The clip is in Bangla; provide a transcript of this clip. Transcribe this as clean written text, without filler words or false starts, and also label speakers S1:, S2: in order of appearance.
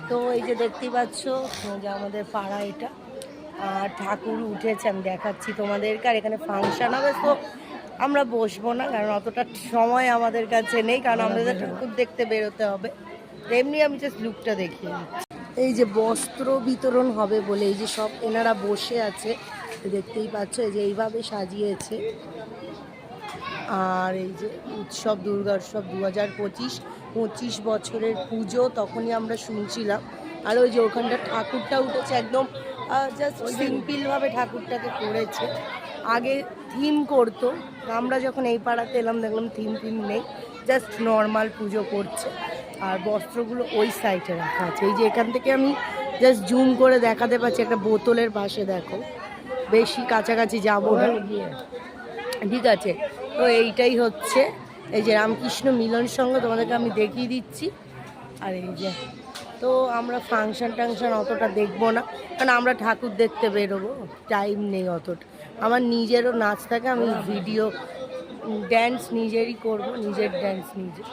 S1: তো এই যে দেখতেই পাচ্ছ যে আমাদের পাড়া এটা, আর ঠাকুর উঠেছে, আমি দেখাচ্ছি তোমাদেরকে। আর এখানে ফাংশন হবে, তো আমরা বসবো না, কারণ অতটা সময় আমাদের কাছে নেই, কারণ আমাদের ঠাকুর দেখতে বেরোতে হবে। এমনি আমি জাস্ট লুকটা দেখিয়ে দিচ্ছি। এই যে বস্ত্র বিতরণ হবে বলে এই যে সব এনারা বসে আছে, দেখতেই পাচ্ছ, এই যে এইভাবে সাজিয়েছে। আর এই যে উৎসব, দুর্গা উৎসব 2025 বছরের পুজো, তখনই আমরা শুনছিলাম। আর ওই যে ওখানটা ঠাকুরটা উঠেছে, একদম জাস্ট সিম্পলভাবে ঠাকুরটাকে করেছে। আগে থিম করতো, আমরা যখন এই পাড়াতে এলাম দেখলাম থিম নেই, জাস্ট নর্মাল পুজো করছে। আর বস্ত্রগুলো ওই সাইডে রাখা আছে। এই যে এখান থেকে আমি জাস্ট জুম করে দেখাতে পাচ্ছি, একটা বোতলের পাশে দেখো, বেশি কাছাকাছি যাবো না, ঠিক আছে? তো এইটাই হচ্ছে এই যে রামকৃষ্ণ মিলন সংঘ, তোমাদেরকে আমি দেখিয়ে দিচ্ছি। আর এই যে, তো আমরা ফাংশন টাংশন অতটা দেখবো না, কারণ আমরা ঠাকুর দেখতে বেরোবো, টাইম নেই অতটা। আমার নিজেরও নাচ থাকে, আমি ভিডিও ড্যান্স নিজেরই করব, নিজের ড্যান্স নিজে।